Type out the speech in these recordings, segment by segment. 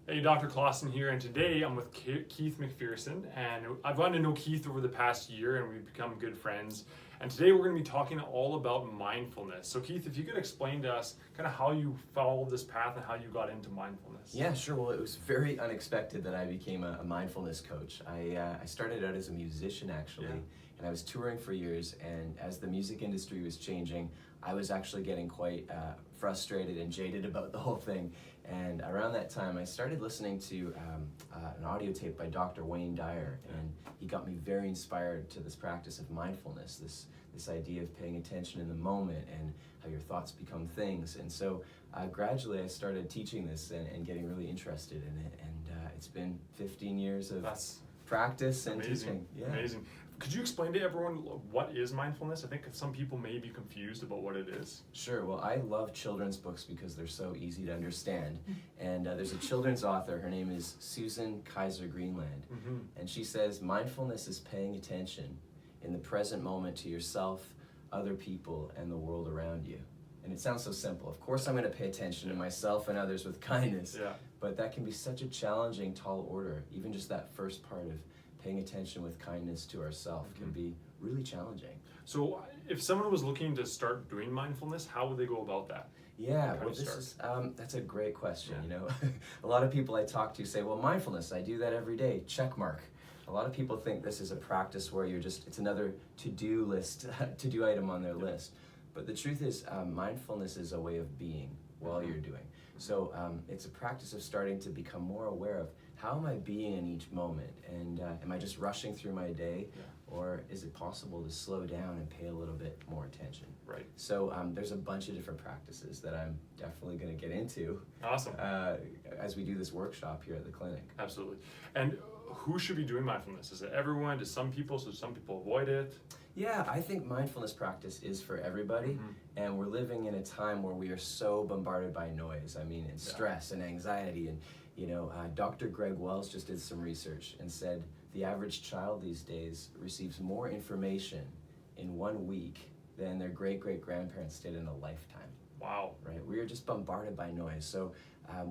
Hey, Dr. Klassen here, and today I'm with Kieth MacPherson, and I've gotten to know Kieth over the past year, and we've become good friends. And today we're going to be talking all about mindfulness. So, Kieth, if you could explain to us kind of how you followed this path and how you got into mindfulness. Yeah, sure. Well, it was very unexpected that I became a mindfulness coach. I started out as a musician, actually, and I was touring for years. And as the music industry was changing, I was actually getting quite frustrated and jaded about the whole thing. And around that time, I started listening to an audio tape by Dr. Wayne Dyer, and he got me very inspired to this practice of mindfulness, this idea of paying attention in the moment and how your thoughts become things. And so gradually I started teaching this and getting really interested in it. And it's been 15 years of practice and teaching. Yeah. Amazing. Could you explain to everyone what is mindfulness? I think some people may be confused about what it is. Sure. Well, I love children's books because they're so easy to understand. And there's a children's author. Her name is Susan Kaiser Greenland. And she says, mindfulness is paying attention in the present moment to yourself, other people, and the world around you. And it sounds so simple. Of course, I'm going to pay attention to myself and others with kindness. But that can be such a challenging, tall order. Even just that first part of paying attention with kindness to ourselves can be really challenging. So if someone was looking to start doing mindfulness, how would they go about that? Yeah, well, that's a great question. You know, a lot of people I talk to say, well, mindfulness, I do that every day, check mark. A lot of people think this is a practice where it's another to-do list, to-do item on their list. But the truth is, mindfulness is a way of being while you're doing. So it's a practice of starting to become more aware of how am I being in each moment, and am I just rushing through my day, or is it possible to slow down and pay a little bit more attention? Right. So there's a bunch of different practices that I'm definitely going to get into. Awesome. As we do this workshop here at the clinic. Absolutely. And who should be doing mindfulness? Is it everyone? Do some people? So some people avoid it? Yeah, I think mindfulness practice is for everybody, and we're living in a time where we are so bombarded by noise. I mean, and stress and anxiety, and Dr. Greg Wells just did some research and said the average child these days receives more information in 1 week than their great-great-grandparents did in a lifetime. Wow. Right? We are just bombarded by noise. So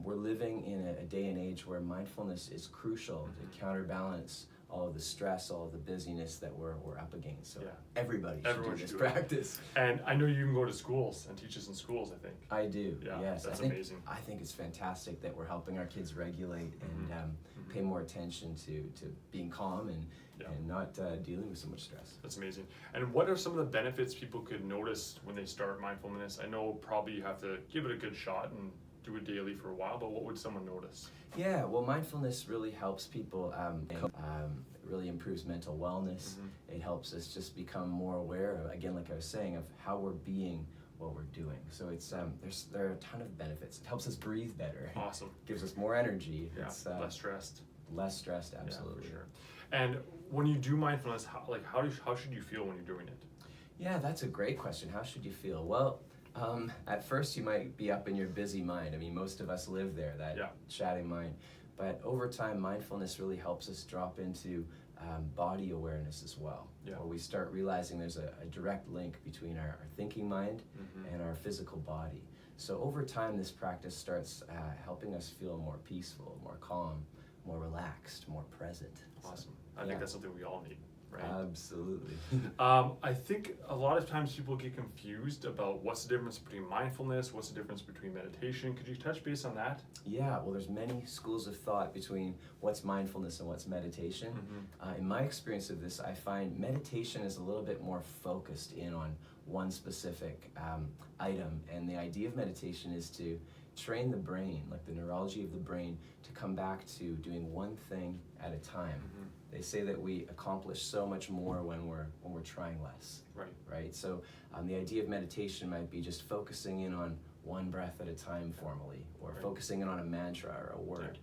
we're living in a day and age where mindfulness is crucial to counterbalance all of the stress, all of the busyness that we're up against. So everybody should do this practice. And I know you even go to schools and teach this in schools, I think. I do, yes. That's amazing. I think it's fantastic that we're helping our kids regulate and pay more attention to being calm and not dealing with so much stress. That's amazing. And what are some of the benefits people could notice when they start mindfulness? I know probably you have to give it a good shot and do it daily for a while, but what would someone notice? Yeah, well, mindfulness really helps people, really improves mental wellness. It helps us just become more aware of, again, like I was saying, of how we're being what we're doing. So it's there are a ton of benefits. It helps us breathe better. Awesome. Gives us more energy. Yeah, it's less stressed. Less stressed, absolutely. Yeah, for sure. And when you do mindfulness, how should you feel when you're doing it? Yeah, that's a great question. How should you feel? Well, at first you might be up in your busy mind. I mean, most of us live there, that chatting mind. But over time, mindfulness really helps us drop into body awareness as well, where we start realizing there's a direct link between our thinking mind and our physical body. So over time, this practice starts helping us feel more peaceful, more calm, more relaxed, more present. Awesome. I think that's something we all need. Right? Absolutely. I think a lot of times people get confused about what's the difference between mindfulness, what's the difference between meditation. Could you touch base on that? Yeah, well, there's many schools of thought between what's mindfulness and what's meditation. In my experience of this, I find meditation is a little bit more focused in on one specific item, and the idea of meditation is to train the brain, like the neurology of the brain, to come back to doing one thing at a time. They say that we accomplish so much more when we're trying less. Right. So the idea of meditation might be just focusing in on one breath at a time formally, or focusing in on a mantra or a word.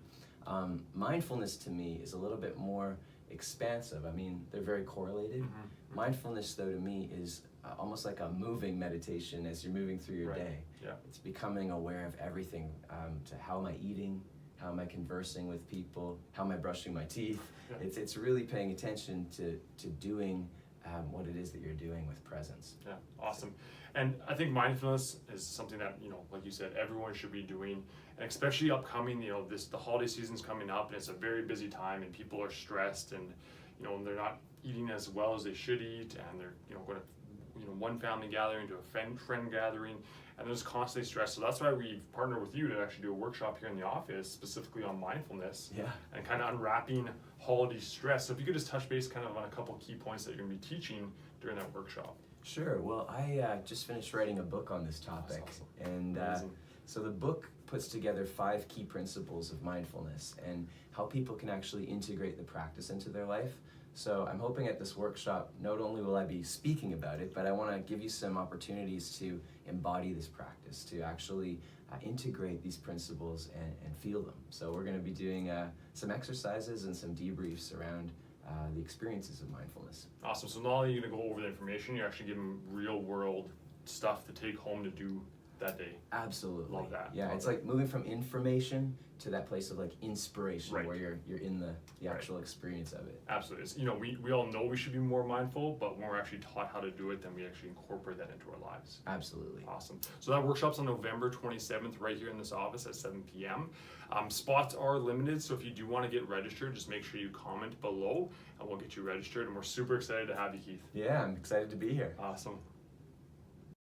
Mindfulness to me is a little bit more expansive. I mean, they're very correlated. Mindfulness, though, to me is almost like a moving meditation as you're moving through your day. It's becoming aware of everything, to how am I eating, how am I conversing with people, how am I brushing my teeth. It's really paying attention to doing what it is that you're doing with presence. Yeah, awesome. And I think mindfulness is something that, like you said, everyone should be doing, and especially upcoming, the holiday season's coming up, and it's a very busy time, and people are stressed, and they're not eating as well as they should eat, and they're going to one family gathering to a friend gathering, and they're just constantly stressed. So that's why we've partnered with you to actually do a workshop here in the office specifically on mindfulness. Yeah. And kind of unwrapping holiday stress. So if you could just touch base kind of on a couple key points that you're going to be teaching during that workshop. Sure. Well, I just finished writing a book on this topic. That's awesome. And so the book puts together 5 key principles of mindfulness and how people can actually integrate the practice into their life. So I'm hoping at this workshop, not only will I be speaking about it, but I want to give you some opportunities to embody this practice, to actually integrate these principles and feel them. So we're going to be doing some exercises and some debriefs around the experiences of mindfulness. Awesome. So not only are you going to go over the information, you're actually giving real world stuff to take home to do that day. Absolutely. Love that. Yeah, it's like moving from information to that place of like inspiration, Right. where you're in the actual experience of it. Absolutely. It's, we all know we should be more mindful, but when we're actually taught how to do it, then we actually incorporate that into our lives. Absolutely. Awesome. So that workshop's on November 27th right here in this office at 7 p.m. Spots are limited, so if you do want to get registered, just make sure you comment below and we'll get you registered, and we're super excited to have you, Keith. Yeah, I'm excited to be here. Awesome.